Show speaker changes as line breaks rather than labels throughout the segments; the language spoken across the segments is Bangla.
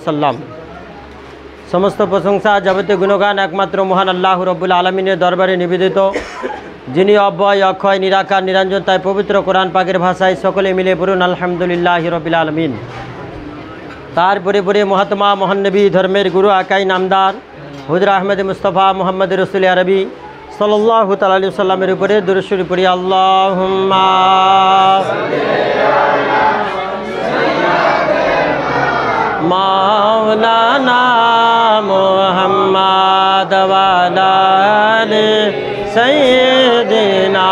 সাল্লাম। সমস্ত প্রশংসা যাবতীয় গুণগান একমাত্র মহান আল্লাহ রব্বুল আলমিনের দরবারে নিবেদিত, যিনি অব্যয় অক্ষয় নিরাকার নিরঞ্জন। তাই পবিত্র কোরআন পাকের ভাষায় সকলে মিলে পড়ুন আলহামদুলিল্লাহ রব্বিল আলমিন। তারপরে পরে মহাত্মা মহানবী ধর্মের গুরু আকাই নামদার হুজুর আহমেদ মুস্তফা মোহাম্মদ রসুল আরবি সাল্লাল্লাহু তাআলা আলাইহি সাল্লামের উপরে দুরূদ শরীফ পড়ি। আল্লাহুম্মা মাওলানা মুহাম্মদ ওয়া আলা আলি সাইয়্যিদিনা।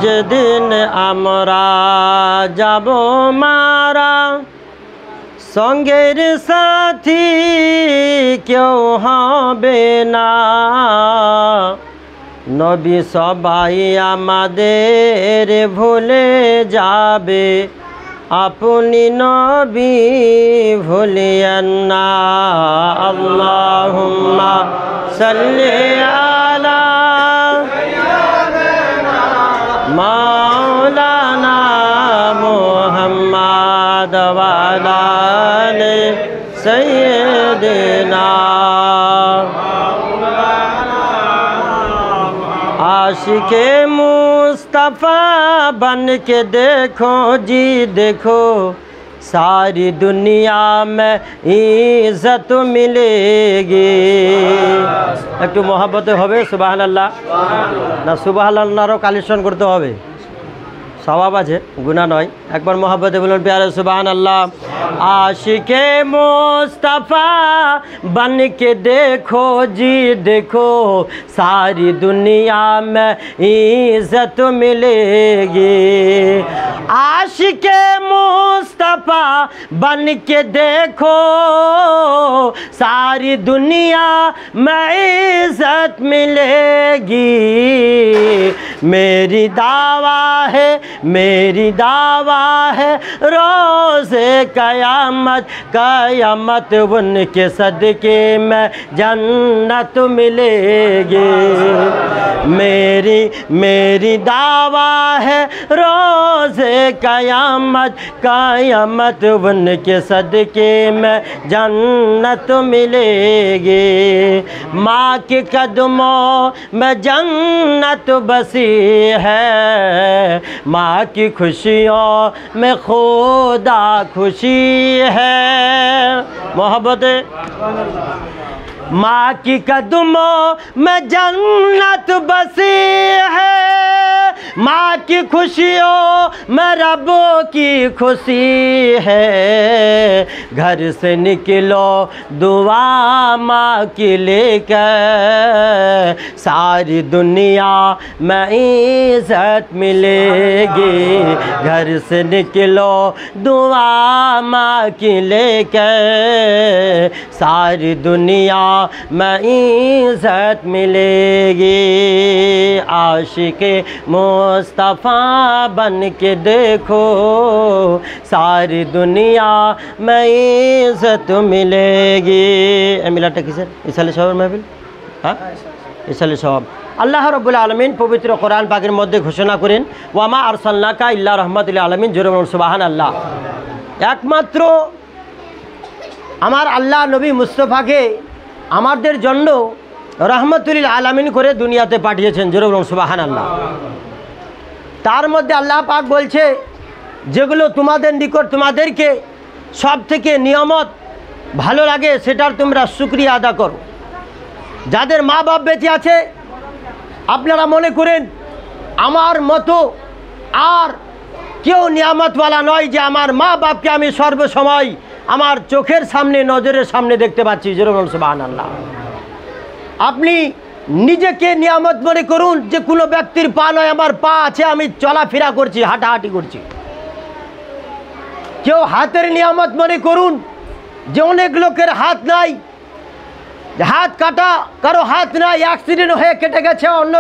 যেদিন আমরা যাব মারা, সঙ্গের সাথী কেউ হবে না। নবী সবাই আমাদের ভুলে যাবে, আপনি নবী ভুলিয়েন না। আল্লাহুম্মা সাল্লি আলা মাওলানা মুহাম্মদ ওয়া আলা আলি সাইয়্যিদিনা। आशिके मुस्तफ़ा बन के देखो जी देखो, सारी दुनिया में इज्जत मिलेगी। একটু মহব্বতে হবে সুবহানাল্লাহ না, সুবহানাল্লাহরও কালেকশন করতে হবে, সওয়াব আছে, গুনাহ নয়। একবার মহব্বতে বলুন প্যারে সুবহানাল্লাহ। आशिके मुस्तफ़ा बन के देखो जी देखो, सारी दुनिया में इज्जत मिलेगी। आशिके मुस्तफ़ा बन के देखो, सारी दुनिया में इज्जत मिलेगी। मेरी दावा है, मेरी दावा है, रोज़े क़यामत क़यामत उनके सदके में जन्नत मिलेगी। मेरी दावा है, रोज़े क़यामत क़यामत उनके सदके में जन्नत मिलेगी। माँ के कदमों में जन्नत बसी है, माँ की खुशियों में खुदा खुशी है। मोहब्बत माँ की कदमों में जन्नत बसी है, माँ की खुशियों में रब की खुशी है। घर से निकलो दुआ माँ की लेकर, सारी दुनिया में इज्जत मिलेगी। घर से निकलो दुआ माँ की लेकर, सारी दुनिया में इज्जत मिलेगी। आशिके मुस्तफ़ा बन के देखो, सारी दुनिया में इज्जत मिलेगी। मिलाटा किसे इसाले शहर महफिल, हाँ इसाले शहर। আল্লাহ রব্বুল আলমিন পবিত্র কোরআন পাকের মধ্যে ঘোষণা করেন, ওয়ামা আরসালনাকা ইল্লা রাহমাতুল আলামিন। জোরে বলুন সুবহানাল্লাহ। একমাত্র আমার আল্লাহ নবী মুস্তফাকে আমাদের জন্য রহমতুল আলামিন করে দুনিয়াতে পাঠিয়েছেন। জোরে বলুন সুবহানাল্লাহ। তার মধ্যে আল্লাহ পাক বলছে, যেগুলো তোমাদের নিকট তোমাদেরকে সব থেকে নিয়ামত ভালো লাগে সেটার তোমরা শুকরিয়া আদা করো। যাদের মা বাপ বেঁচে আছে, আপনারা মনে করেন আমার মতো আর কেউ নিয়ামতওয়ালা নয় যে আমার মা বাপকে আমি সর্বসময় আমার চোখের সামনে নজরের সামনে দেখতে পাচ্ছি। জোরে বলুন সুবহানাল্লাহ। আপনি নিজেকে নিয়ামত মনে করুন যে কোনো ব্যক্তির পা নয়, আমার পা আছে, আমি চলাফেরা করছি, হাঁটাহাঁটি করছি। কেউ হাতের নিয়ামত মনে করুন যে অনেক লোকের হাত নাই, হাত কাটা, কারো হাত নাই, অ্যাক্সিডেন্ট হয়ে কেটে গেছে, অন্য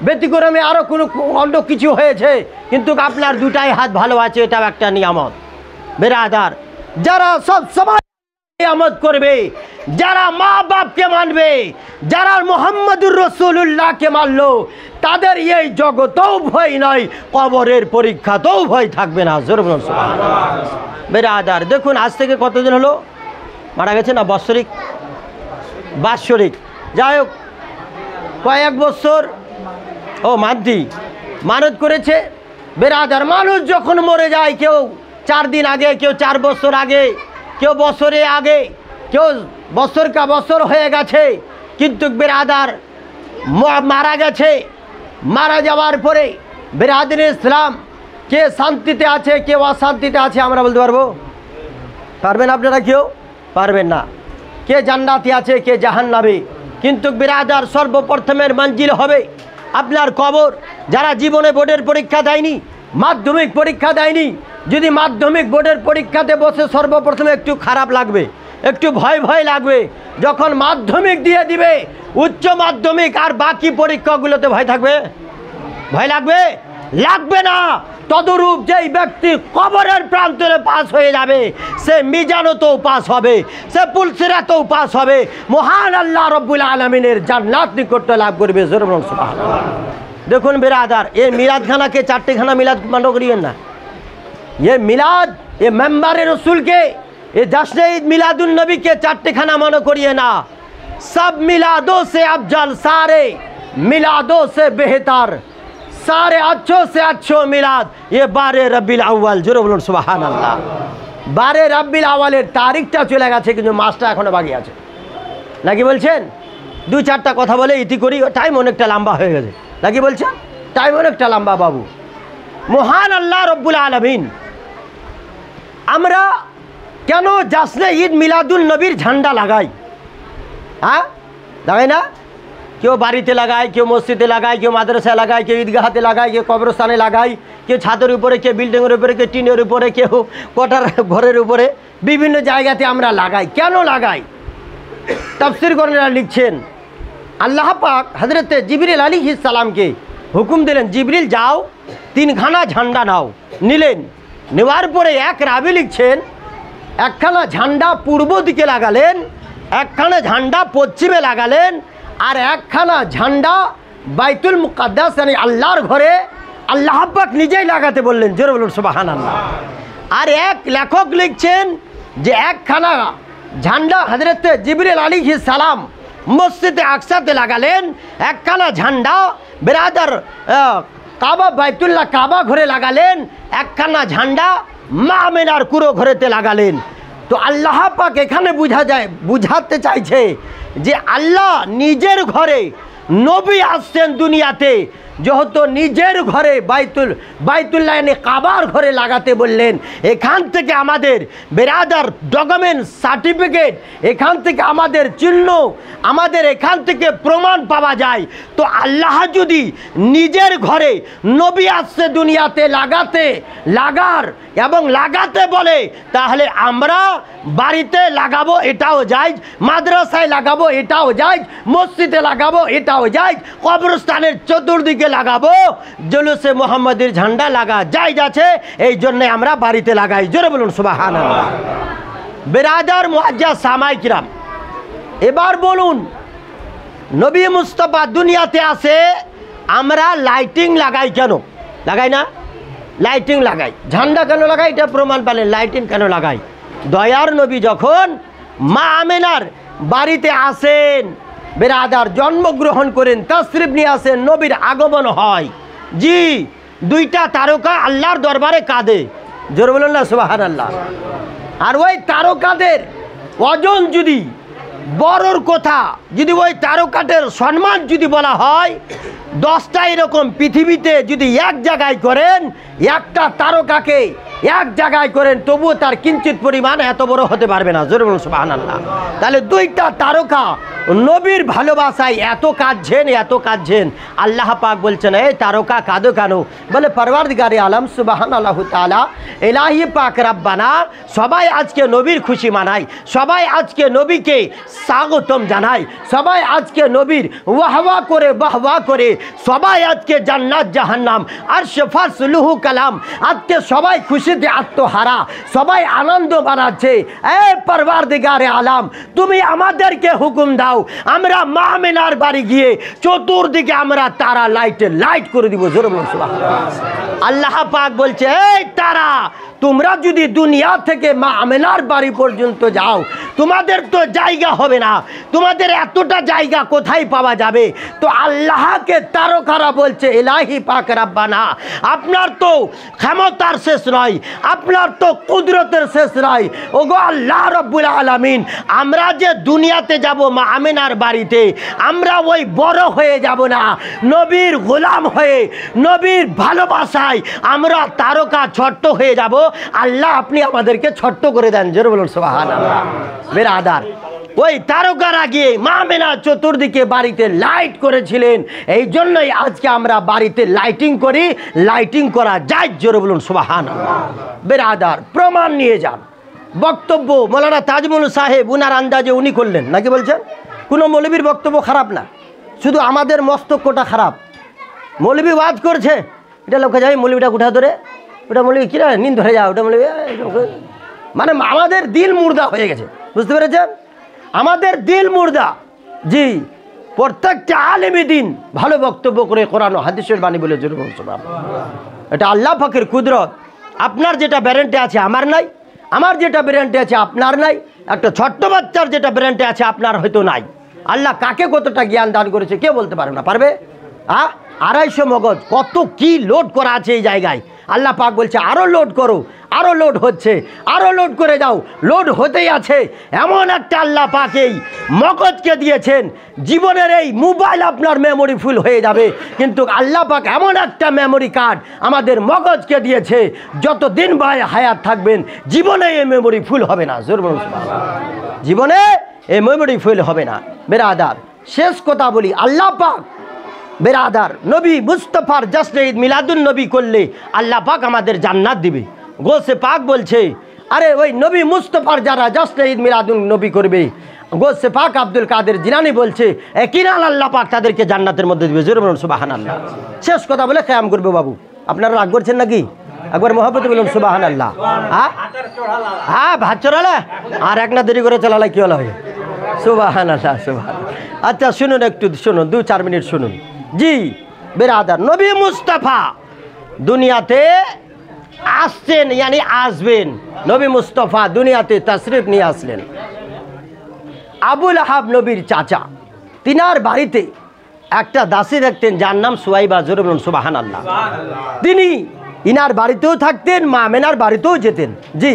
ব্যতিক্রমে আরও কোনো অন্য কিছু হয়েছে, কিন্তু আপনার দুটাই হাত ভালো আছে, এটাও একটা নিয়ামত। বেরাদার, যারা সব সময় আমদ করবে, যারা মা বাপকে মানবে, যারা মুহাম্মদুর রাসূলুল্লাহকে মানলো, তাদের এই জগতেও ভয় নয়, কবরের পরীক্ষাতেও ভয় থাকবে না। জোরে বলুন সুবহানাল্লাহ। বেরাদার দেখুন, আজ থেকে কতদিন হলো মারা গেছে? না বাৎসরিক, বাৎসরিক, যাই হোক কয়েক বছর মানত করেছে। বেরাদার মানুষ যখন মরে যায়, কেউ 4 দিন আগে, কেউ 4 বছর আগে, কেউ বছরে আগে, কেউ বছর কা বছর হয়ে গেছে, কিন্তু বেরাদার মারা গেছে। মারা যাওয়ার পরে বেরাদার ইসলাম কে শান্তিতে আছে, কেউ অশান্তিতে আছে আমরা বলতে পারবো? পারবেন আপনারা? কেউ পারবেন না। কে জান্নাতে আছে, কে জাহান্নামে। কিন্তু বেরাদার সর্বপ্রথমের মঞ্জিল হবে আপনার কবর। যারা জীবনে বোর্ডের পরীক্ষা দেয়নি, মাধ্যমিক পরীক্ষা দেয়নি, যদি মাধ্যমিক বোর্ডের পরীক্ষাতে বসে সর্বপ্রথমে একটু খারাপ লাগবে, একটু ভয় ভয় লাগবে। যখন মাধ্যমিক দিয়ে দিবে, উচ্চ মাধ্যমিক আর বাকি পরীক্ষাগুলোতে ভয় থাকবে? ভয় লাগবে? লাগবে না। তদরূপ যেই ব্যক্তি কবরের প্রান্তরে পাস হয়ে যাবে, সে মিজানতেও পাস হবে, সে পুলসিরাতেও পাস হবে, মহান আল্লাহ রব্বুল আলামিনের জান্নাত নিকট্য লাভ করবে। জোরে বলুন সুবহানাল্লাহ। দেখুন বেরাদার, এই মিলাদখানাকে 4টে খানা মিলাদ মান্য করিয়েন না। ये मिलाद, ये मेंबर रसूल के, ये जश्न ईद मिलादुन नबी के 4 खाना मानो करिए ना। सब मिलादों से अफजल, सारे मिलादों से बेहतर, सारे अच्छों से अच्छो मिलाद ये 12 रब्बिल अव्वल। जोरे बोलुन सुबहान अल्लाह। 12 रब्बिल अव्वलेर तारीखटा चले गेছে, কিন্তু মাসটা এখনো বাকি আছে নাকি বলছেন? 2-4টা কথা বলে ইতি করি, টাইম অনেকটা লম্বা হয়ে গেছে নাকি বলছেন? টাইম অনেকটা লম্বা বাবু। মহান আল্লাহ রব্বুল আলামিন, আমরা কেন জাসনে ঈদ মিলাদুল নবীর ঝান্ডা লাগাই? হ্যাঁ লাগাই না? কেউ বাড়িতে লাগায়, কেউ মসজিদে লাগায়, কেউ মাদ্রাসায় লাগায়, কেউ ঈদগাহাতে লাগায়, কেউ কবরস্থানে লাগায়, কেউ ছাদের উপরে, কেউ বিল্ডিংয়ের উপরে, কেউ টিনের উপরে, কেউ কোঠার ঘরের উপরে, বিভিন্ন জায়গাতে আমরা লাগাই। কেন লাগাই? তাফসীর করেনরা লিখছেন, আল্লাহ পাক হযরতে জিবরিল আলাইহিস সালামকে হুকুম দিলেন, জিবরিল যাও 3 খানা ঝান্ডা নাও। নিলেন, নেওয়ার পরে এক রাবি লিখছেন, একখানা ঝান্ডা পূর্ব দিকে লাগালেন, একখানা ঝান্ডা পশ্চিমে লাগালেন, আর একখানা ঝান্ডা বাইতুল মুকাদ্দাস মানে আল্লাহর ঘরে আল্লাহ পাক নিজেই লাগাতে বললেন। জোরে বলুন সুবহানাল্লাহ। আর এক লেখক লিখছেন যে একখানা ঝান্ডা হযরতে জিবরিল আলাইহিস সালাম মসজিদে আকসাতে লাগালেন, একখানা ঝান্ডা বেরাদার কাবা বাইতুল্লাহ কাবা ঘরে লাগালেন, একখানা ঝান্ডা মা আমিনার কুরো ঘরেতে লাগালেন। তো আল্লাহ পাক এখানে বুঝাতে চাইছে যে আল্লাহ নিজের ঘরে নবী আসছেন দুনিয়াতে, যেহেতু নিজের ঘরে বাইতুল্লাহ এনে কাবার ঘরে লাগাতে বললেন, এখান থেকে আমাদের বেরাদার ডকুমেন্ট সার্টিফিকেট, এখান থেকে আমাদের চিহ্ন, আমাদের এখান থেকে প্রমাণ পাওয়া যায়। তো আল্লাহ যদি নিজের ঘরে নবী আসছে দুনিয়াতে লাগাতে বলে, তাহলে আমরা বাড়িতে লাগাবো এটাও জায়েজ, মাদ্রাসায় লাগাবো এটাও জায়েজ, মসজিদে লাগাবো এটাও জায়েজ, কবরস্থানের চতুর্দিকে লাগাবো, জুলুসে মুহাম্মাদের ঝান্ডা লাগা জায়েজ আছে, এই জন্য আমরা বাড়িতে লাগাই। জোরে বলুন সুবহানাল্লাহ। বেরাদার মুআজ্জাজ সামাই কিরাম, এবার বলুন, নবী মুস্তাফা দুনিয়াতে আসে, আমরা লাইটিং লাগাই কেন? লাগাই না? লাইটিং লাগাই। ঝান্ডা কেন লাগাই? এটা প্রমাণ পেলেন। লাইটিং কেন লাগাই? দয়ার নবী যখন মা আমিনার বাড়িতে আসেন, বেরাদার জন্মগ্রহণ করেন, তাশরিফ নিয়ে আসেন, নবীর আগমন হয়, জি 2টা তারকা আল্লাহর দরবারে কাঁদে। জোরে বলুন না সুবহানাল্লাহ। আর ওই তারকাদের ওজন যদি বড়র কথা, যদি ওই তারকাদের সম্মান যদি বলা হয়, 10টা এরকম পৃথিবীতে যদি এক জায়গায় করেন, একটা তারকাকে এক জায়গায় করেন, তবুও তার কিঞ্চিত পরিমাণ এত বড় হতে পারবে না। জোরে বলুন সুবহানাল্লাহ। তাহলে 2টা তারকা নবীর ভালোবাসায় এত কাঁদছেন, আল্লাহ পাক বলছেন, এই তারকা কাঁদো কেন? বলে পরওয়ারদিগারে আলম সুবহানাল্লাহু তাআলা ইলাহি পাক রব্বানা, সবাই আজকে নবীর খুশি মানায়, সবাই আজকে নবীকে স্বাগতম জানায়, সবাই আজকে নবীর ওয়াহওয়া করে বাহওয়া করে, সবাই আজকে জান্নাত জাহান্নাম আরশ ফাসলুহু কালাম, আজকে সবাই খুশি খুশিতে আত্মহারা, সবাই আনন্দ বানাচ্ছে। এ পরওয়ারদিগারে আলাম, তুমি আমাদেরকে হুকুম দাও, আমরা মা আমেনার বাড়ি গিয়ে চতুর্দিকে আমরা তারা লাইটে লাইট করে দিব। জোরে বলুন সুবহানাল্লাহ। আল্লাহ পাক বলছে, এই তারা, তোমরা যদি দুনিয়া থেকে মা আমেনার বাড়ি পর্যন্ত যাও, তোমাদের তো জায়গা হবে না, তোমাদের এতটা জায়গা কোথায় পাওয়া যাবে? তো আল্লাহকে তারকারা বলছে, ইলাহি পাক রাব্বানা, আপনার তো ক্ষমতার শেষ নয়, আপনার তো কুদরতের শেষ নয়। ওগো আল্লাহ রব্বুল আলামিন, আমরা যে দুনিয়াতে যাব মা আমেনার বাড়িতে, আমরা ওই বড় হয়ে যাব না, নবীর গোলাম হয়ে, নবীর ভালোবাসায় আমরা তারকা ছোট্ট হয়ে যাব। আল্লাহ আপনি আমাদেরকে ছোট্ট করে দেন। জোরে বলুন সুবহানাল্লাহ। বিরাদার, ওই তারকারা গিয়ে মা আমেনা চতুর্দিকে বাড়িতে লাইট করেছিলেন, এই জন্যই আজকে আমরা বাড়িতে লাইটিং করি, লাইটিং করা যায়। জোরে বলুন সুবহানাল্লাহ। বিরাদার, প্রমাণ নিয়ে যান। বক্তব্য মৌলানা তাজমুল সাহেব উনার আন্দাজে উনি করলেন, নাকি বলছেন? কোনো মৌলবীর বক্তব্য খারাপ না, শুধু আমাদের মস্তকটা খারাপ। মৌলবী ওয়াজ করছে, এটা লোকে যাই মৌলবীটা উঠা ধরে, ওটা মৌলবী কিরা নিন ধরে যাও, ওটা মৌলবী, মানে আমাদের দিল মুর্দা হয়ে গেছে, বুঝতে পেরেছেন? আমাদের দিল মুর্দা। জি, প্রত্যেকটা আলেমী দিন ভালো বক্তব্য করে কোরআন ও হাদিসের বাণী বলে জোরে বলুন সুবহানাল্লাহ। এটা আল্লাহ পাকের কুদরত। আপনার যেটা ব্যারেন্টে আছে আমার নাই, আমার যেটা ব্যারেন্টে আছে আপনার নাই, একটা ছোট্ট বাচ্চার যেটা ব্যারেন্টে আছে আপনার হয়তো নাই। আল্লাহ কাকে কতটা জ্ঞান দান করেছে কে বলতে পারে না? পারবে? 250 মগজ, কত কি লোড করা আছে এই জায়গায়। আল্লাহ পাক বলছে আরও লোড করো, আরও লোড হচ্ছে, আরও লোড করে যাও, লোড হতেই আছে। এমন একটা আল্লাহ পাক এই মগজকে দিয়েছেন, জীবনের এই মোবাইল আপনার মেমোরি ফুল হয়ে যাবে, কিন্তু আল্লাহ পাক এমন একটা মেমোরি কার্ড আমাদের মগজকে দিয়েছে, যতদিন ভাই হায়াত থাকবেন জীবনে এই মেমোরি ফুল হবে না। জোর বলুন সুবহানাল্লাহ। জীবনে এই মেমোরি ফুল হবে না। বেরাদার, শেষ কথা বলি, আল্লাহ পাক বেরাদার নবী মুস্তফার জশ্নে ঈদ মিলাদুন নবী করলে আল্লাহ পাক আমাদের জান্নাত দিবে। গোসে পাক বলছে, আরে ওই নবী মুস্তফার যারা জশ্নে ঈদ মিলাদুন নবী করবে, গোসে পাক আব্দুল কাদের জিলানী বলছে কিনাল আল্লাহ পাক তাদেরকে জান্নাতের মধ্যে দিবে। জোরে বলুন সুবহানাল্লাহ। শেষ কথা বলে খেয়াম করবে। বাবু আপনারা রাগ করছেন নাকি? একবার মহব্বতে বলুন সুবহানাল্লাহ। হ্যাঁ, ভাত চড়ালে আর এক না দেরি করে চালালে কি হলো? সুবহানাল্লাহ, সুবহানাল্লাহ। আচ্ছা শুনুন, একটু শুনুন, 2-4 মিনিট শুনুন। জি বেরাদার, নবী মুস্তাফা দুনিয়াতে আসছেন, ইয়ানি আসবেন। নবী মুস্তাফা দুনিয়াতে তাশরিফ নিয়ে আসলেন। আবুল আহাব নবীর চাচা, তিনার বাড়িতে একটা দাসী দেখতেন যার নাম সুয়াইবা। জোরে বলুন সুবহানাল্লাহ। তিনি ইনার বাড়িতেও থাকতেন, মা আমেনার বাড়িতেও যেতেন। জি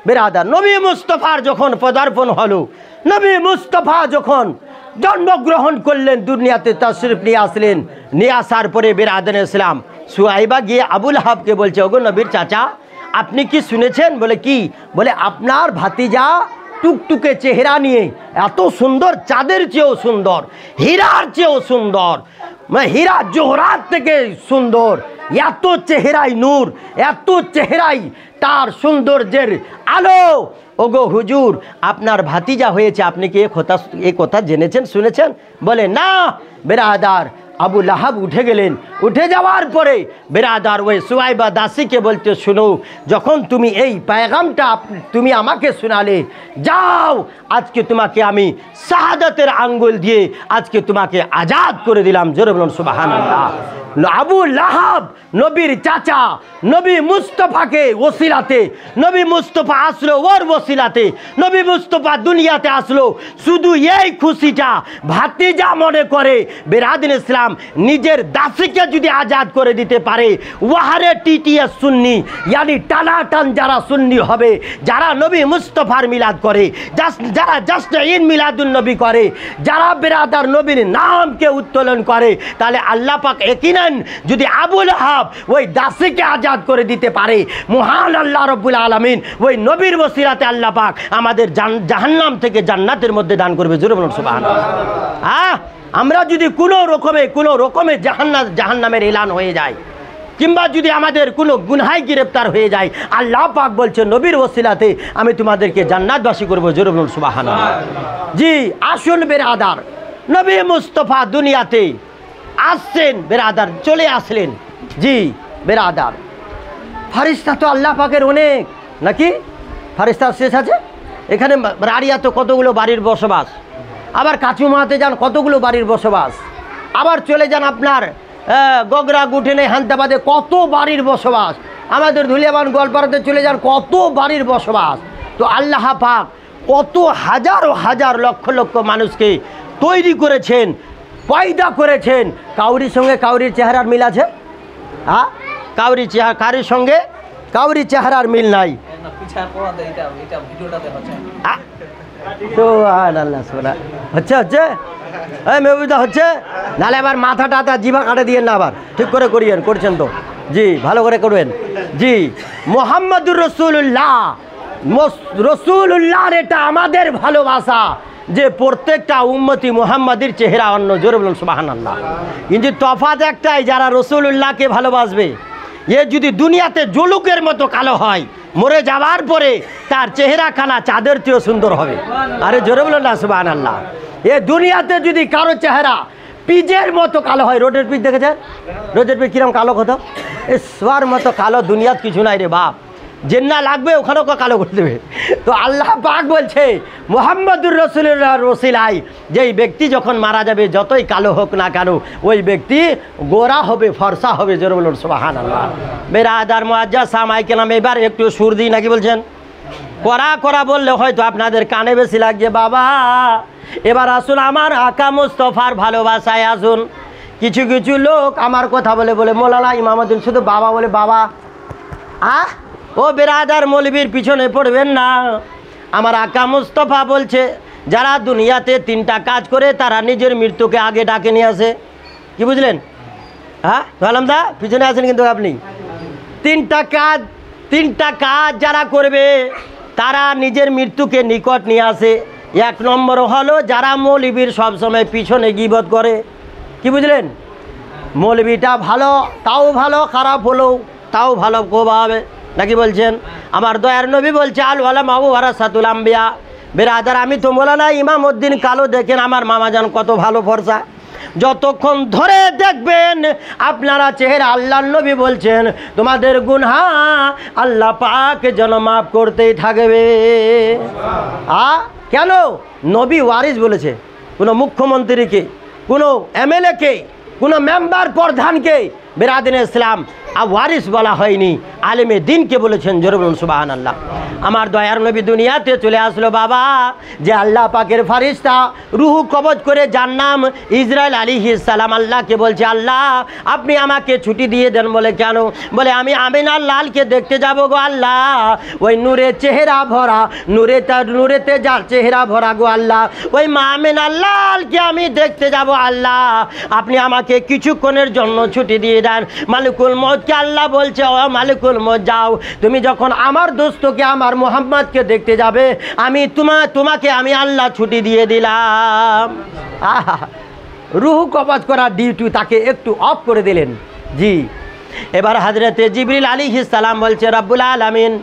বেরাদার, নবী মুস্তাফার যখন পদার্পণ হলো, নবী মুস্তাফা যখন জন্মগ্রহণ করলেন, দুনিয়াতে তাশরিফ নিয়ে আসলেন, নিয়ে আসার পরে বেরাদার ইসলাম সুয়াইবা গিয়ে আবুল আহাবকে বলছে, ওগো নবীর চাচা, আপনি কি শুনেছেন? বলে কি? বলে আপনার ভাতিজা টুকটুকে চেহারা নিয়ে, এত সুন্দর, চাঁদের চেয়েও সুন্দর, হীরার চেয়েও সুন্দর, হীরা জোহরাত থেকে সুন্দর, এত চেহারায় নূর, এত চেহারায় তার সৌন্দর্যের আলো। ওগো হুজুর, আপনার ভাতিজা হয়েছে, আপনি কি এ কথা জেনেছেন, শুনেছেন? বলে না। বেরাদার আবুল আহাব উঠে গেলেন। উঠে যাওয়ার পরে বেরাদার ওই সুয়াইবা দাসীকে বলতে, শুনো, যখন তুমি এই পেগামটা তুমি আমাকে শোনালে, যাও, আজকে তোমাকে আমি শাহাদাতের আঙ্গুল দিয়ে আজকে তোমাকে আজাদ করে দিলাম। জোরে বলুন সুবহানাল্লাহ। আবুল আহাব নবীর চাচা, নবী মুস্তফাকে ওসিলাতে, নবী মুস্তফা আসলো ওর ওসিলাতে, নবী মুস্তফা দুনিয়াতে আসলো, শুধু এই খুশিটা ভাতিজা মনে করে। বেরাদিন ইসলাম নিজের দাসীকে যদি আজাদ করে দিতে পারে, ওয়াহারে টিটিএস সুন্নি, ইয়ানি টানাটান যারা সুন্নি হবে, যারা নবী মুস্তফার মিলাদ করে, যারা জাস্ট ঈদ মিলাদুন নবী করে, যারা বেরাদার নবীর নামকে উত্তোলন করে, তাহলে আল্লাহ পাক একিনান যদি আবুল আহাব ওই দাসীকে আজাদ করে দিতে পারে, মহান আল্লাহ রব্বুল আলামিন ওই নবীর ওসিলাতে আল্লাহ পাক আমাদের জাহান্নাম থেকে জান্নাতের মধ্যে দান করবে। জোরে বলুন সুবহানাল্লাহ। আমরা যদি কোনো রকমে জাহান্নামের এলান হয়ে যায়, কিংবা যদি আমাদের কোনো গুনাহে গ্রেফতার হয়ে যায়, আল্লাহ পাক বলছে নবীর ওসিলাতে আমি তোমাদেরকে জান্নাতবাসী করবো। জোরে বলুন সুবহানাল্লাহ। জি আসুন বেরাদার, নবী মুস্তফা দুনিয়াতে আসছেন, বেরাদার চলে আসলেন। জি বেরাদার, ফারিস্তা তো আল্লাহ পাকের অনেক নাকি, ফারিস্তার শেষ আছে? এখানে রাড়িয়াতে কতগুলো বাড়ির বসবাস, আবার কাচুমাতে যান কতগুলো বাড়ির বসবাস, আবার চলে যান আপনার গগরা গুটেনে হান্তাবাদে কত বাড়ির বসবাস, আমাদের ধুলিয়াবান গোয়ালপাড়াতে চলে যান কত বাড়ির বসবাস। তো আল্লাহ পাক কত হাজার হাজার লক্ষ লক্ষ মানুষকে তৈরি করেছেন, পয়দা করেছেন। কাউরির সঙ্গে কাউরির চেহারার মিল আছে? হ্যাঁ, কারির সঙ্গে কাউরির চেহারার মিল নাই। তো আল্লাহ হচ্ছে হচ্ছে মেহবুদা হচ্ছে, নাহলে আবার মাথা টাথা জিভা কাটে দিয়ে না, আবার ঠিক করে করিয়েন, করছেন তো জি, ভালো করে করবেন জি। মুহাম্মাদুর রাসূলুল্লাহ, রসুল্লাহর এটা আমাদের ভালোবাসা যে প্রত্যেকটা উম্মতি মুহাম্মাদির চেহারা অন্য, জোরে বলুন সুবহানাল্লাহ। কিন্তু তফাৎ একটাই, যারা রসুলুল্লাহকে ভালোবাসবে এ যদি দুনিয়াতে জলুকের মতো কালো হয়, মরে যাওয়ার পরে তার চেহারা খানা চাঁদের চেয়েও সুন্দর হবে। আরে জোরে বলুন না সুবহানাল্লাহ। এ দুনিয়াতে যদি কারো চেহারা পিজের মতো কালো হয়, রোডের পিচ দেখেছেন? রোডের পিচ কিরম কালো কথা, এ সোয়ার মতো কালো দুনিয়াত কিছু নাই রে বাপ, জেন্না লাগবে ওখানেও কালো করে দেবে। তো আল্লাহ পাক বলছে মুহাম্মাদুর রাসূলুল্লাহ রসিলাই যেই ব্যক্তি যখন মারা যাবে যতই কালো হোক না কেন ওই ব্যক্তি গোরা হবে, ফর্সা হবে, জোরে বলুন সুবহানাল্লাহ। বেরাদার মুআজ্জাজ সামাইকে নাম এবার একটু সুর দিই নাকি বলছেন? করা করা বললে হয়তো আপনাদের কানে বেশি লাগছে বাবা। এবার আসুন আমার আকা মুস্তফার ভালোবাসায় আসুন। কিছু কিছু লোক আমার কথা বলে বলে মৌলানা ইমামউদ্দিন শুধু বাবা বলে, বাবা ও বেরাদার মৌলবীর পিছনে পড়বেন না। আমার আকা মুস্তফা বলছে যারা দুনিয়াতে তিনটা কাজ করে তারা নিজের মৃত্যুকে আগে ডাকে নিয়ে আসে। কি বুঝলেন? হ্যাঁ বললাম দা, পিছনে আছেন কিন্তু আপনি। তিনটা কাজ যারা করবে তারা নিজের মৃত্যুকে নিকট নিয়ে আসে। এক নম্বর হলো যারা মৌলবীর সবসময় পিছনে গীবত করে। কি বুঝলেন? মৌলবীটা ভালো তাও ভালো, খারাপ হলেও তাও ভালো হবে নাকি বলছেন? আমার দয়ার নবী বলছে আল উলামা ওয়ারাসাতুল আম্বিয়া। বেরাদার আমি তো মৌলানা ইমামউদ্দিন কালো দেখেন আমার মামাজান কত ভালো ফর্সা, যতক্ষণ ধরে দেখবেন আপনারা চেহারা, আল্লাহর নবী বলছেন তোমাদের গুনাহ আল্লাহ পাক যেন মাফ করতেই থাকবে। কেন? নবী ওয়ারিস বলেছে। কোনো মুখ্যমন্ত্রীকে, কোনো এমএলএকে, কোনো মেম্বার প্রধানকে বেরাদিন ইসলাম ওয়ারিস বলা হয়নি, আলেমে দিনকে বলেছেন, জোরে বলুন সুবহানাল্লাহ। আমার দয়ার নবী দুনিয়াতে চলে আসলো বাবা যে আল্লাহ পাকের ফারিস্তা রুহু কবজ করে, যার নাম ইসরাইল আলাইহিস সালাম। আল্লাহকে বলছে আল্লাহ আপনি আমাকে ছুটি দিয়ে দেন। বলে কেন? বলে আমি আমিনার লালকে দেখতে যাব গো আল্লাহ, ওই নূরে চেহারা ভরা, নূরেতে যার চেহারা ভরা গো আল্লাহ, ওই মা আমিনার লালকে আমি দেখতে যাব আল্লাহ, আপনি আমাকে কিছুক্ষণের জন্য ছুটি দিয়ে দেন। মালিকুল মউত কে আল্লাহ বলছে ও মালিকুল মউত যাও, তুমি যখন আমার দোস্তকে আমার মুহাম্মদকে দেখতে যাবে আমি তোমাকে আমি আল্লাহ ছুটি দিয়ে দিলাম। রুহু কবজ করার ডিউটি তাকে একটু অফ করে দিলেন জি। এবার হযরতে জিবরিল আলাইহিস সালাম বলছে রব্বুল আলামিন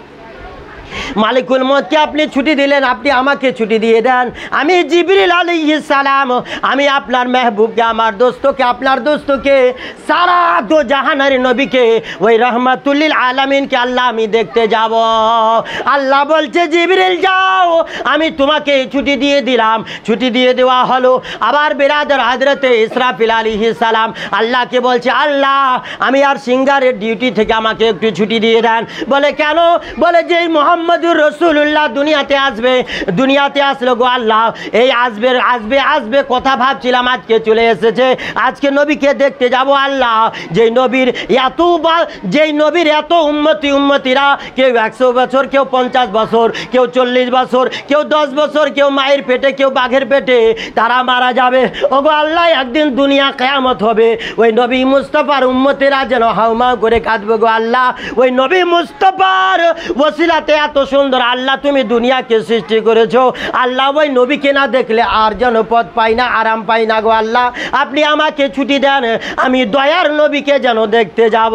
মালিকুল মউতকে আপনি ছুটি দিলেন, আপনি আমাকে ছুটি দিয়ে দেন। আমি জিবরিল আলাইহিস সালাম আমি আপনার মেহবুবকে, আমার দোস্তকে, আপনার দোস্তকে, সারা দো জাহানের নবীকে, ওই রহমাতুল লিল আলামিনকে আল্লাহ আমি দেখতে যাব। আল্লাহ বলছে জিবরিল যাও, আমি তোমাকে ছুটি দিয়ে দিলাম। ছুটি দিয়ে দেওয়া হলো। আবার বেরাদার হযরতে ইসরাফিল আলাইহিস সালাম আল্লাহকে বলছে আল্লাহ আমি আর সিঙ্গারের ডিউটি থেকে আমাকে একটু ছুটি দিয়ে দেন। বলে কেন? বলে যে মুহাম্মাদুর রাসূলুল্লাহ দুনিয়াতে আসবে, দুনিয়াতে আসলো গো আল্লাহ, এই আসবে কথা ভাবছিলাম আজকে চলে এসেছে, আজকে নবীকে দেখতে যাব আল্লাহ। যেই নবীর এত উম্মতিরা, কেউ 100 বছর, কেউ 50 বছর, কেউ 40 বছর, কেউ 10 বছর, কেউ মায়ের পেটে, কেউ বাঘের পেটে, তারা মারা যাবে। ওগো আল্লাহ একদিন দুনিয়া কিয়ামত হবে, ওই নবী মুস্তাফার উম্মতিরা যেন হাউমাউ করে কাঁদবে গো আল্লাহ। ওই নবী মুস্তাফার ওসিলাতে এত সুন্দর আল্লাহ তুমি দুনিয়াকে সৃষ্টি করেছো আল্লাহ, ওই নবীকে না দেখলে আর যেন পথ পাই না, আরাম পাই না গো আল্লাহ, আপনি আমাকে ছুটি দেন, আমি দয়ার নবীকে যেন দেখতে যাব।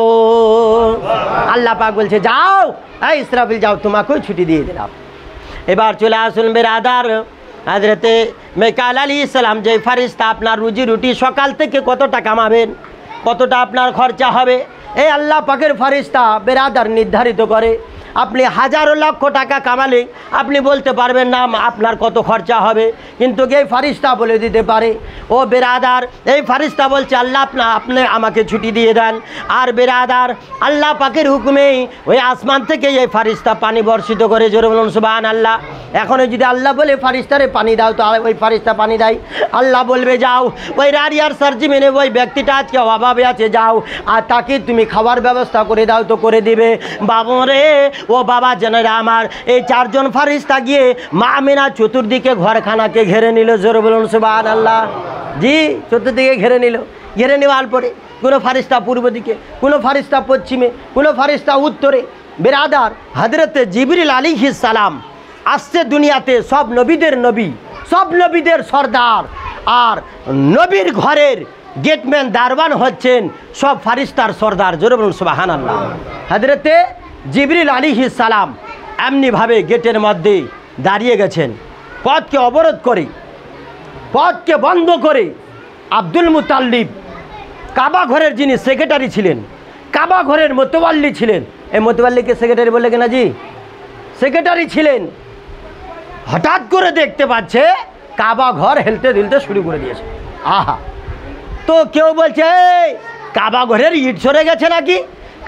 আল্লাহ পাক বলছে যাও এই ইসরাফিল যাও, তোমাকেও ছুটি দিয়ে দিলাম। এবার চলে আসুন বেরাদার হযরতে মিকাইল আলাইহিস সালাম, যে ফারিস্তা আপনার রুজি রুটি সকাল থেকে কতটা কামাবেন, কতটা আপনার খরচা হবে, এই আল্লাহ পাকের ফারিস্তা বেরাদার নির্ধারিত করে। আপনি হাজারো লক্ষ টাকা কামালে আপনি বলতে পারবেন না আপনার কত খরচা হবে, কিন্তু এই ফারিস্তা বলে দিতে পারে ও বেরাদার, এই ফারিস্তা বলছে আল্লাহ আপনি আমাকে ছুটি দিয়ে দেন। আর বেরাদার আল্লাহ পাকের হুকুমেই ওই আসমান থেকে এই ফারিস্তা পানি বর্ষিত করে। জোরে বলুন সুবহানাল্লাহ। এখন যদি আল্লাহ বলে ফারিস্তারে পানি দাও, তো ওই ফারিস্তা পানি দেয়। আল্লাহ বলবে যাও ওই রারিয়ার সার্জিমেনে ওই ব্যক্তিটা আজকে অভাবে আছে, যাও আর তাকে তুমি খাবার ব্যবস্থা করে দাও, তো করে দিবে। বাবরে ও বাবা জেনারা আমার, এই চারজন ফারিস্তা গিয়ে মা আমিনা চতুর্দিকে ঘরখানাকে ঘেরে নিল। জোরে বলুন সুবহানাল্লাহ। জি, চতুর্দিকে ঘেরে নিল। ঘেরে নেওয়ার পরে কোনো ফারিস্তা পূর্ব দিকে, কোনো ফারিস্তা পশ্চিমে, কোনো ফারিস্তা উত্তরে। বেরাদার হযরতে জিবরিল আলাইহিস সালাম আসছে দুনিয়াতে, সব নবীদের নবী, সব নবীদের সর্দার, আর নবীর ঘরের গেটম্যান দারওয়ান হচ্ছেন সব ফারিস্তার সর্দার। জোরে বলুন সুবহানাল্লাহ। হযরতে জিবরিল আলাইহিস সালাম এমনিভাবে গেটের মধ্যে দাঁড়িয়ে গেছেন, পথকে অবরোধ করে, পথকে বন্ধ করে। আব্দুল মুতাল্লিব কাবা ঘরের যিনি সেক্রেটারি ছিলেন, কাবা ঘরের মোতওয়াল্লি ছিলেন, এই মোতওয়াল্লিকে সেক্রেটারি বলে কিনা? জি, সেক্রেটারি ছিলেন। হঠাৎ করে দেখতে পাচ্ছে কাবা ঘর হেলতে দিলতে শুরু করে দিয়েছে। আহা, তো কেউ বলছে এই কাবা ঘরের ইট সরে গেছে নাকি,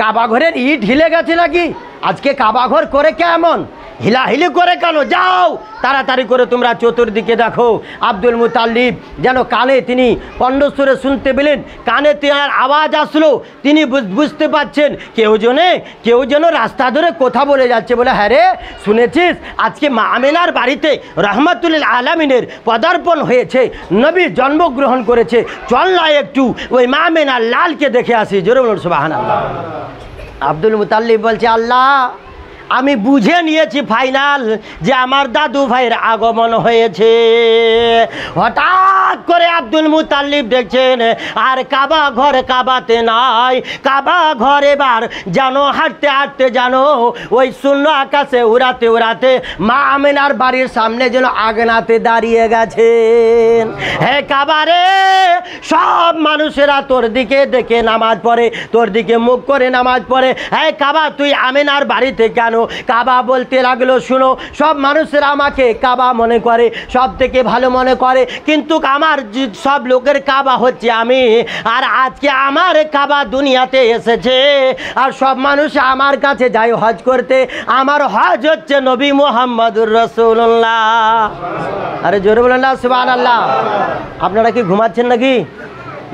কাবা ঘরের ইট হিলে গেছে নাকি, আজকে কাবা ঘর করে কেমন হিলাহিলি করে কেন? যাও তাড়াতাড়ি করে তোমরা চতুর্দিকে দেখো। আব্দুল মুতাল্লিব যেন কানে তিনি কণ্ঠস্বরে শুনতে পেলেন, কানে তার আওয়াজ আসলো, তিনি বুঝতে পাচ্ছেন কেউ যেন রাস্তা ধরে কথা বলে যাচ্ছে। বলে হ্যাঁ রে, শুনেছিস আজকে মা আমিনার বাড়িতে রাহমাতুল আলামিনের পদার্পণ হয়েছে, নবী জন্মগ্রহণ করেছে, চল না একটু ওই মা আমিনার লালকে দেখে আসি। জোরে বলুন সুবহানাল্লাহ। আব্দুল মুতাল্লিব বলছে আল্লাহ আমি বুঝে নিয়েছি ফাইনাল যে আমার দাদু ভাইয়ের আগমন হয়েছে। হঠাৎ করে আব্দুল মুতাল্লিব দেখছেন আর কাবা ঘর কাবাতে নাই, কাবা ঘর এবার যেন হাঁটতে হাঁটতে যেন ওই শূন্য আকাশে উড়াতে উড়াতে মা আমিনার বাড়ির সামনে যেন আগনাতে দাঁড়িয়ে গেছেন। হে কাবারে, সব মানুষেরা তোর দিকে দেখে নামাজ পড়ে, তোর দিকে মুখ করে নামাজ পড়ে। হে কাবা, তুই আমিনার বাড়িতে কেন? কাবা বলতে লাগলো শুনো, সব মানুষেরা আমাকে কাবা মনে করে, সব থেকে ভালো মনে করে, কিন্তু আমার সব লোকের কাবা হচ্ছে আমি। আর আজকে আমার কাবা দুনিয়াতে এসেছে, আর সব মানুষ আমার কাছে যায় হজ করতে। আমার হজ হচ্ছে নবী মুহাম্মদুর রাসূলুল্লাহ। আরে জোরে বলেন না সুবহানাল্লাহ। আপনারা কি ঘুমাচ্ছেন নাকি?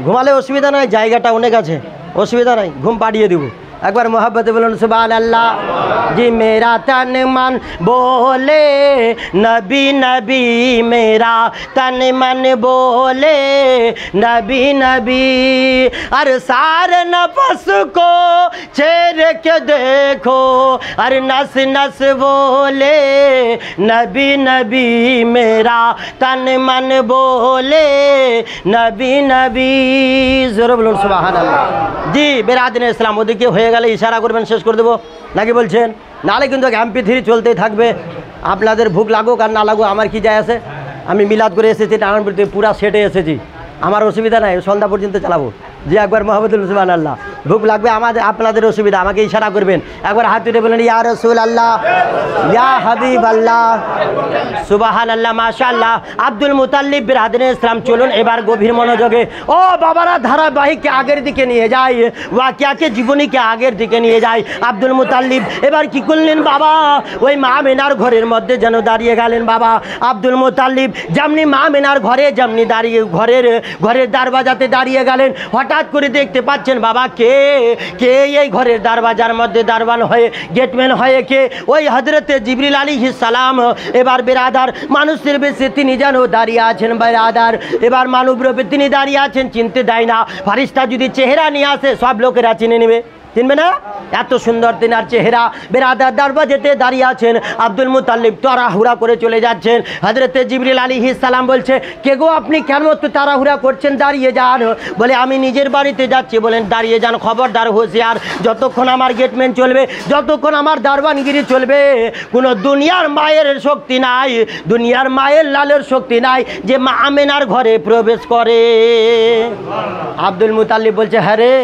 ঘুমালে অসুবিধা নাই, জায়গাটা অনেক আছে, অসুবিধা নাই, ঘুম পাড়িয়ে দিব। একবার মোহাব্বতে বলুন সুবহানাল্লাহ। जी मेरा तन मन बोले नबी नबी, मेरा तन मन बोले नबी नबी, अरे सारे नफस को चेर के देखो, अरे नस नस बोले नबी नबी, मेरा तन मन बोले नबी नबी। জোরে বলুন সুবহানাল্লাহ। জি বেরাদিন ইসলাম, ওদিকে হয়ে গেলে ইশারা করবেন, শেষ করে দেবো নাকি বলছেন? নাহলে কিন্তু MP3 চলতেই থাকবে। আপনাদের ভুক লাগুক আর না লাগুক আমার কি যায় আছে? আমি মিলাদ করে এসেছি, টানানপুর থেকে পুরা সেটে এসেছি, আমার অসুবিধা নাই, সন্ধ্যা পর্যন্ত চালাবো। জি একবার মুহাম্মদুর সুবহানাল্লাহ। ভুক লাগবে আমাদের, আপনাদের অসুবিধা, আমাকে ইশারা করবেন, একবার হাত তুলে বলেন ইয়া রাসূলুল্লাহ, ইয়া হাবিবাল্লাহ, সুবহানাল্লাহ, মাশাআল্লাহ। আব্দুল মুতাল্লিব বিরাদিন ইসলাম, চলুন এবার গভীর মনোযোগে ও বাবারা ধারাবাহিককে আগের দিকে নিয়ে যায়, ওয়াকিয়াকে জীবনীকে আগের দিকে নিয়ে যায়। আব্দুল মুতাল্লিব এবার কি করলেন বাবা? ওই মা আমিনার ঘরের মধ্যে যেন দাঁড়িয়ে গেলেন বাবা। আব্দুল মুতাল্লিব যেমনি মা আমিনার ঘরে যেমনি দাঁড়িয়ে ঘরের দরওয়াজাতে দাঁড়িয়ে গেলেন, হঠাৎ করে দেখতে পাচ্ছেন বাবা কে এই ঘরের দরওয়াজার মধ্যে দারওয়ান হয়ে, গেটম্যান হয়ে কে? ওই হযরতে জিবরিল আলাইহিস সালাম। এবার বেরাদার মানুষের বেশে তিনি যেন দাঁড়িয়ে আছেন বেরাদার, এবার মানব রূপে তিনি দাঁড়িয়ে আছেন, চিনতে দেয় না। ফারিস্তা যদি চেহারা নিয়ে আসে সব লোকেরা চিনে নেবে, চিনবে না? এত সুন্দর তিনার চেহারা। বেরাদার দরওয়াজাতে দাঁড়িয়ে আছেন। আব্দুল মুতাল্লিব তাড়াহুড়া করে চলে যাচ্ছেন। হযরতে জিবরিল আলাইহিস সালাম বলছে কে গো, আপনি কেন তো তাড়াহুড়া করছেন? দাঁড়িয়ে যান। বলে আমি নিজের বাড়িতে যাচ্ছি। বলেন দাঁড়িয়ে যান, খবরদার হুঁশিয়ার, যতক্ষণ আমার গেটম্যান চলবে, যতক্ষণ আমার দারওয়ানগিরি চলবে, কোনো দুনিয়ার মায়ের শক্তি নাই, দুনিয়ার মায়ের লালের শক্তি নাই যে মা আমিনার ঘরে প্রবেশ করে। আব্দুল মুতাল্লিব বলছে হ্যাঁ রে,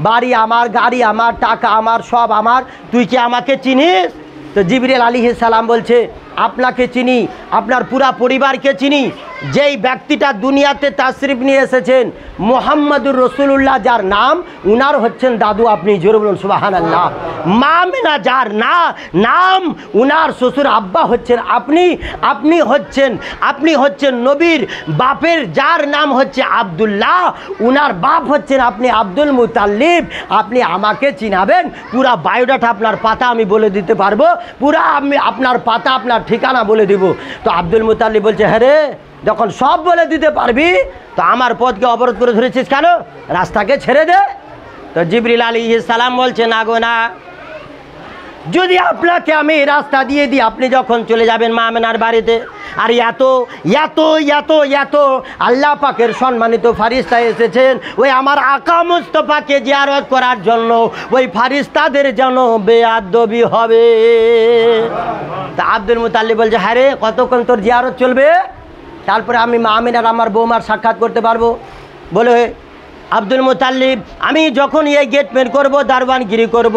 বাড়ি আমার, গাড়ি আমার, আমার, টাকা আমার, সব আমার, তুই কি আমাকে চিনিস? তো জিবরিল আলাইহিস সালাম বলছে আপনাকে চিনি, আপনার পুরা পরিবারকে চিনি। যেই ব্যক্তিটা দুনিয়াতে তাশরিফ নিয়ে এসেছেন মুহাম্মাদুর রাসূলুল্লাহ যার নাম, উনার হচ্ছেন দাদু আপনি। জোরে বলুন সুবহানাল্লাহ। মা আমেনা যার নাম, উনার শ্বশুর আব্বা হচ্ছেন আপনি। আপনি হচ্ছেন নবীর বাপের যার নাম হচ্ছে আব্দুল্লাহ, উনার বাপ হচ্ছেন আপনি আব্দুল মুতাল্লিব। আপনি আমাকে চিনাবেন, পুরা বায়োডাটা আপনার পাতা আমি বলে দিতে পারবো, পুরা আমি আপনার পাতা আপনার ঠিকানা বলে দিব। তো আব্দুল মুতাল্লিব বলছে হ্যাঁ রে, যখন সব বলে দিতে পারবি তো আমার পথকে অবরোধ করে ধরেছিস কেন? রাস্তাকে ছেড়ে দে। তো জিবরিল আলাইহিস সালাম বলছে না গো না, যদি আপনাকে আমি রাস্তা দিয়ে দিই, আপনি যখন চলে যাবেন মা আমেনার বাড়িতে, আর এত এত এত এত আল্লাহ পাকের সম্মানিত ফারিস্তা এসেছেন ওই আমার আকা মুস্তাফাকে জিয়ারত করার জন্য, ওই ফারিস্তাদের যেন বেয়াদবি হবে। তা আব্দুল মুতাল্লিব বলছে হ্যাঁ রে, কতক্ষণ তোর জিয়ারত চলবে? তারপরে আমি মা আমেনার আমার বৌমার সাক্ষাৎ করতে পারবো? বলে আব্দুল মুতাল্লিব আমি যখন এই গেটম্যান করব, দারওয়ানগিরি করব,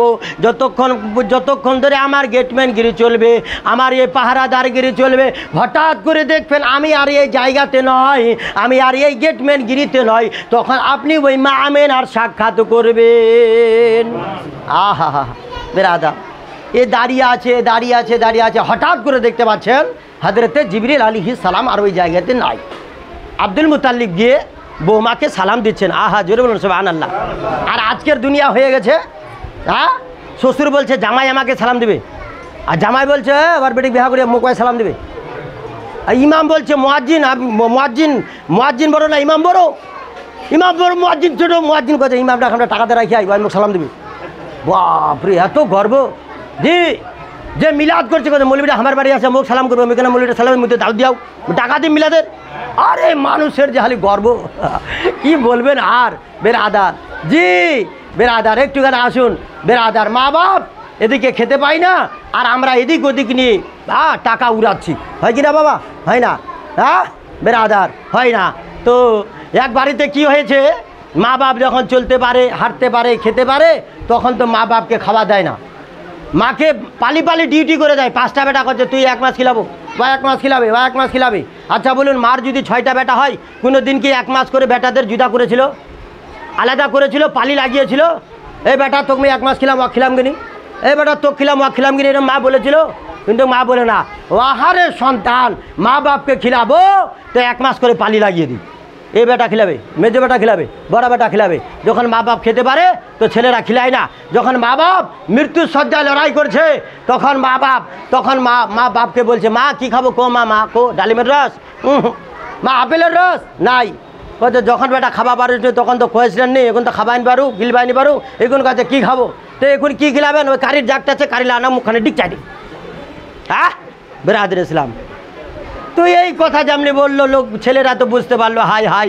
যতক্ষণ ধরে আমার গেটম্যানগিরি চলবে, আমার এই পাহারাদারগিরি চলবে, হঠাৎ করে দেখবেন আমি আর এই জায়গাতে নয়, আমি আর এই গেটম্যানগিরিতে নয়, তখন আপনি ওই মা আমেনার সাক্ষাৎ করবেন। আহা হা বেরাদা, এ দাঁড়িয়ে আছে, হঠাৎ করে দেখতে পাচ্ছেন হযরতে জিবরিল আলাইহিস সালাম আর ওই জায়গাতে নাই। আব্দুল মুতাল্লিব গিয়ে বৌমাকে সালাম দিচ্ছেন। আহা জোরে বলুন সুবহানাল্লাহ। আর আজকের দুনিয়া হয়ে গেছে, হ্যাঁ, শ্বশুর বলছে জামাই আমাকে সালাম দেবে, আর জামাই বলছে আবার বেটি বিহা করে মোকায় সালাম দেবে। আর ইমাম বলছে মুয়াজ্জিন বড় না ইমাম বড়, ইমাম বড় মুয়াজ্জিন ছোট, মুয়াজ্জিন কথা ইমামটা আমরা টাকাতে রাখি আই মুখ সালাম দেবে। বাপরে এত গর্ব। জি, যে মিলাদ করছে কথা মৌলবীরা আমার বাড়ি আসে মুখ সালাম করবো, আমি কেন মৌলবীরা সালামের মধ্যে দাও দিয়াও টাকা দিই মিলাদের। আরে মানুষের যে খালি গর্ব, কি বলবেন। আর বেরাদার, জি বেরাদার একটুখানে আসুন বেরাদার, মা বাপ এদিকে খেতে পাই না আর আমরা এদিক ওদিক নিয়ে টাকা উড়াচ্ছি, হয় কি না বাবা? হয় না? হ্যাঁ বেরাদার, হয় না? তো এক বাড়িতে কি হয়েছে, মা বাপ যখন চলতে পারে, হাঁটতে পারে, খেতে পারে, তখন তো মা বাপকে খাওয়া দেয় না, মাকে পালি ডিউটি করে দেয়। 5টা বেটা করছে, তুই 1 মাস খিলাবো, বা 1 মাস খিলাবে, বা 1 মাস খিলাবে। আচ্ছা বলুন, মার যদি 6টা বেটা হয়, কোনো দিন কি 1 মাস করে বেটাদের জুদা করেছিল, আলাদা করেছিল, পালি লাগিয়েছিল? এই বেটা তোকে 1 মাস খিলাম, ওয়া খিলাম গিনি, এই বেটা তোকে খিলাম, ওয়া খিলাম গিনি, এরকম মা বলেছিল? কিন্তু মা বলে না, ওয়াহারে সন্তান মা বাপকে খিলাবো তো 1 মাস করে পালি লাগিয়ে দিই। এই বেটা খিলাবে, মেজো বেটা খিলাবে, বড় বেটা খিলাবে। যখন মা বাপ খেতে পারে তো ছেলেরা খিলায় না। যখন মা বাপ মৃত্যুর শয্যায় লড়াই করছে, তখন মা বাপকে বলছে মা কি খাবো, কো মা কো ডালিমের রস, মা আপেলের রস নাই। বলছে যখন বেটা খাবা পারছে তখন তো খোঁজলেন নি, এখন তো খাবাইনি পারু, গিলবাইনি পারু, এখন কাছে কী খাবো? তো এখন কী খিলাবেন? ওই কারির জাগটা আছে, কারি লানা মুখখানে ডিক চাইটি। হ্যাঁ বেরাদর ইসলাম। তো এই কথা যেমনি বললো লোক, ছেলেরা তো বুঝতে পারলো হাই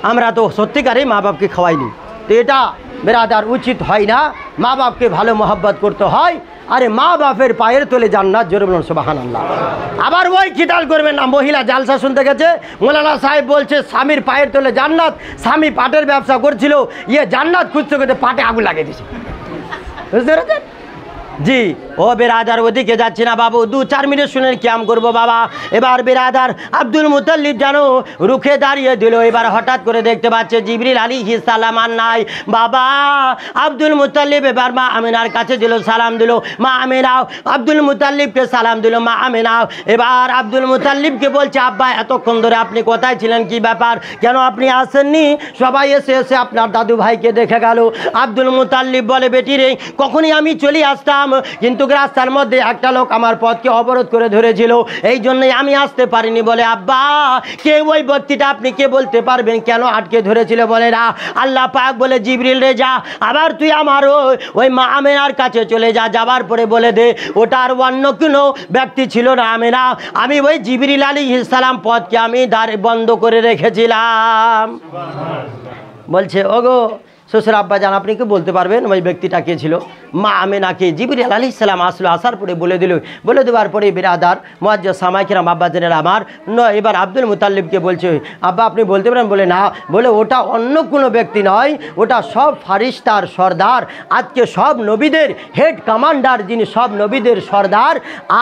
আমরা তো সত্যিকারেই মা বাপকে খাওয়াইনি। তো এটা বেরাদার উচিত হয় না, মা বাপকে ভালো মহব্বত করতে হয়। আরে মা বাপের পায়ের তলে জান্নাত, জোরে বলুন সুবহানাল্লাহ। আবার ওই খিতাল করবেন না, মহিলা জালসা শুনতে গেছে, মৌলানা সাহেব বলছে স্বামীর পায়ের তলে জান্নাত, স্বামী পাটের ব্যবসা করছিল, জান্নাত খুঁজতে করতে পাটে আগুন লাগিয়ে দিয়েছে। বুঝতে পেরেছেন? জি ও বেরাদার, ওদিকে যাচ্ছি না বাবু, 2-4 মিনিট শুনে ক্যাম করবো বাবা। এবার বেরাদার আব্দুল মুতাল্লিব জানো রুখে দাঁড়িয়ে দিল। এবার হঠাৎ করে দেখতে পাচ্ছে জিবরিল আলাইহিস সালাম আর নাই। বাবা আব্দুল মুতাল্লিব এবার মা আমিনার কাছে দিল, সালাম দিল। মা আমিনাও আব্দুল মুতাল্লিবকে সালাম দিল। মা আমিনাও এবার আব্দুল মুতাল্লিবকে বলছে আব্বা এতক্ষণ ধরে আপনি কোথায় ছিলেন, কি ব্যাপার, কেন আপনি আসেননি? সবাই এসে আপনার দাদু ভাইকে দেখে গেল। আব্দুল মুতাল্লিব বলে বেটি রে, কখনই আমি চলে আসতাম, কিন্তু রাস্তার মধ্যে একটা লোক আমার পথকে অবরোধ করে ধরেছিল, এই জন্যই আমি আসতে পারিনি। বলে আব্বা কে ওই ব্যক্তিটা, আপনি কে বলতে পারবেন কেন আটকে ধরেছিল? বলে না, আল্লাহ পাক বলে জিবরিল রে যা, আবার তুই আমার ওই মা আমেনার কাছে চলে যা, যাবার পরে বলে দে ওটার অন্য কোনো ব্যক্তি ছিল না আমেনা, আমি ওই জিবরিল আলাইহিস সালাম পথকে আমি বন্ধ করে রেখেছিলাম। বলছে ওগো শ্বশুর আব্বাজান আপনি কি বলতে পারবেন ওই ব্যক্তিটা কে ছিল? মা আমেনাকে জিবরিল আলাইহিস সালাম আসলো, আসার পরে বলে দেওয়ার পরে বিরাদার মুআজ্জাজ সামাইকেরাম আব্বাজানেরা আমার এবার আব্দুল মুতাল্লিবকে বলছে, আব্বা আপনি বলতে পারেন? বলে না, বলে ওটা অন্য কোনো ব্যক্তি নয়, ওটা সব ফারিস্তার সর্দার, আজকে সব নবীদের হেড কমান্ডার, যিনি সব নবীদের সর্দার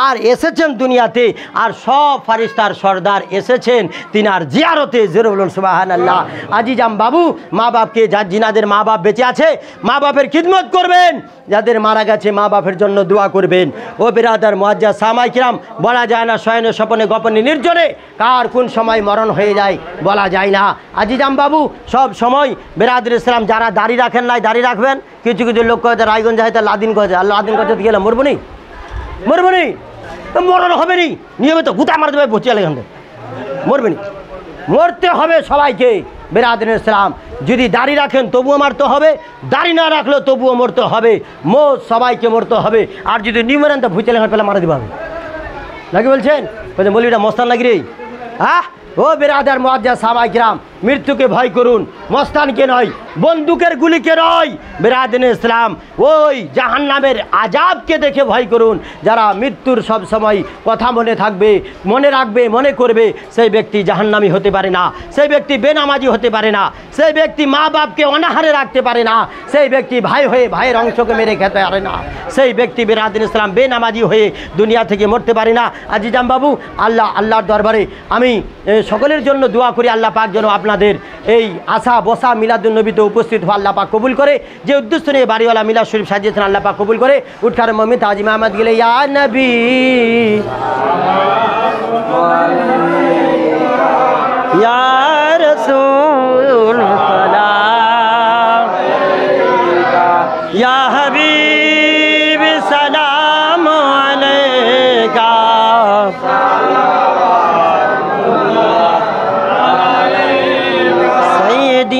আর এসেছেন দুনিয়াতে, আর সব ফারিস্তার সর্দার এসেছেন তিনার জিয়ারতে। জোরে বলুন সুবহানাল্লাহ। আজিজাম বাবু, মা বাপকে, যিনাদের মা বাপ বেঁচে আছে মা বাপের খিদমত করবেন, যাদের মারা গেছে মা বাপের জন্য দোয়া করবেন। ও বিরাদার মুআজ্জাজ সামাইকেরাম, বলা যায় না শয়নে স্বপনে গোপনে নির্জনে কার কোন সময় মরণ হয়ে যায় বলা যায় না। আজিজাম বাবু, সব সময় বিরাদার ইসলাম যারা দাড়ি রাখেন নাই দাড়ি রাখবেন। কিছু কিছু লোক কয়েছে রায়গঞ্জ হয় তা লাদিন কয়েছে, আর লাদিন কয়েছে গেলে মরবো নি মরণ হবে নি, নিয়মিত গুতা মার দেবে বসে এখান থেকে মরবে নি, মরতে হবে সবাইকে। বিরাদার ইসলাম যদি দাড়ি রাখেন তবুও মারতে হবে, দাড়ি না রাখলেও তবুও মরতে হবে, সবাইকে মরতে হবে। আর যদি নিমরেন তো ভুচে লেখা পেলে মারা দিবা হবে নাকি বলছেন? বলছেন বলি এটা মস্তান নাকি রে? ও বিরাদার মুআজ্জাজ সাহাবায়ে-কেরাম, মৃত্যুকে ভয় করুন, মস্তানকে নয়, বন্দুকের গুলিকে নয়। বিরাদার ইসলাম ওই জাহান্নামের আযাবকে দেখে ভয় করুন। যারা মৃত্যুর সব সময় কথা মনে থাকবে, মনে রাখবে, মনে করবে, সেই ব্যক্তি জাহান্নামী হতে পারে না, সেই ব্যক্তি বেনামাজি হতে পারে না, সেই ব্যক্তি মা বাপকে অনাহারে রাখতে পারে না, সেই ব্যক্তি ভাই হয়ে ভাইয়ের অংশকে মেরে খেতে পারে না, সেই ব্যক্তি বিরাদার ইসলাম বেনামাজি হয়ে দুনিয়া থেকে মরতে পারে না। আজিজাম বাবু, আল্লাহর দরবারে আমি সকলের জন্য দোয়া করি, আল্লাহ পাক যেন আপনাদের এই আশা বসা মিলাদুন নবীতে উপস্থিত হওয়া আল্লাহ পাক কবুল করে, যে উদ্দেশ্য নিয়ে বাড়িওয়ালা মিলাদ শরীফ সাজিয়েছেন আল্লাহ পাক কবুল করে। উঠখার মমিন তাজিম আহমদ গেলে ইয়া নবী ইয়া রাসূল সালাম ইয়া হাবিব সালাম আলাইকা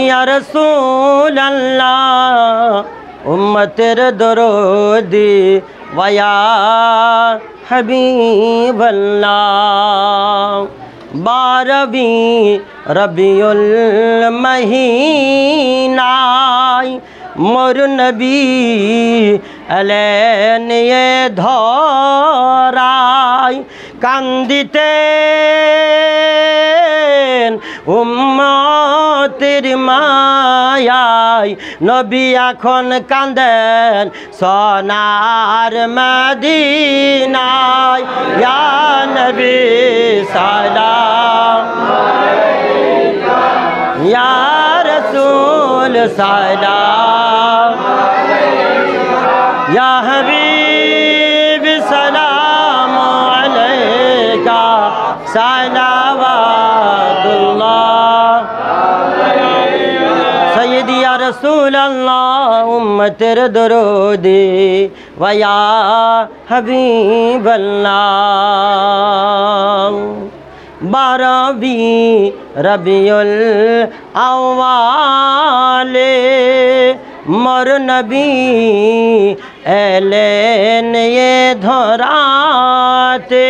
ইয়া রাসূল আল্লাহ উম্মতের দরদি ওয়া হাবিবাল্লাহ। 12 রবিউল মহিনায় মোর নবী এলেন এ ধরায়, কান্দিতেন উম্মতের মায়ায়, নবী এখন কান্দেন সোনার মদিনায়। ইয়া নবী সালাম ইয়া রাসূল সালাম ইয়া হাবিব সালাম আলাইকা সালাওয়াতুল্লাহ সৈয়দি ইয়া রাসূলুল্লাহ উম্মতের দরুদি ওয়া ইয়া হাবিবাল্লাহ। 12 রবিউল আউয়ালে মোর নবী এলেন এ ধরাতে,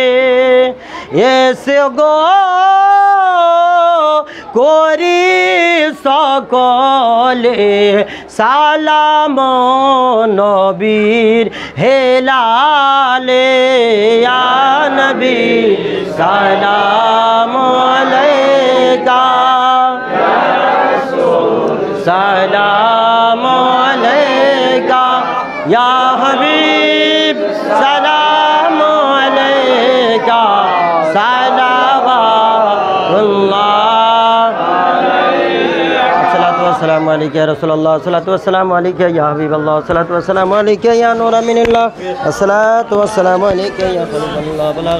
এসে গো করি সকলে সালাম নবীর হেলালে। ইয়া নবী সালাম আলাইকা সালাম আলাইকা ইয়া হাবিব সালাম আলাইকা সালাওয়াতুল্লাহ। আসসালামু আলাইকা ইয়া রাসূলুল্লাহ, আসসালাতু ওয়াসসালামু আলাইকা ইয়া হাবিবাল্লাহ, আসসালাতু ওয়াসসালামু আলাইকা ইয়া নূরা মিনাল্লাহ, আসসালাতু ওয়াসসালামু আলাইকা ইয়া খলিলাল্লাহ।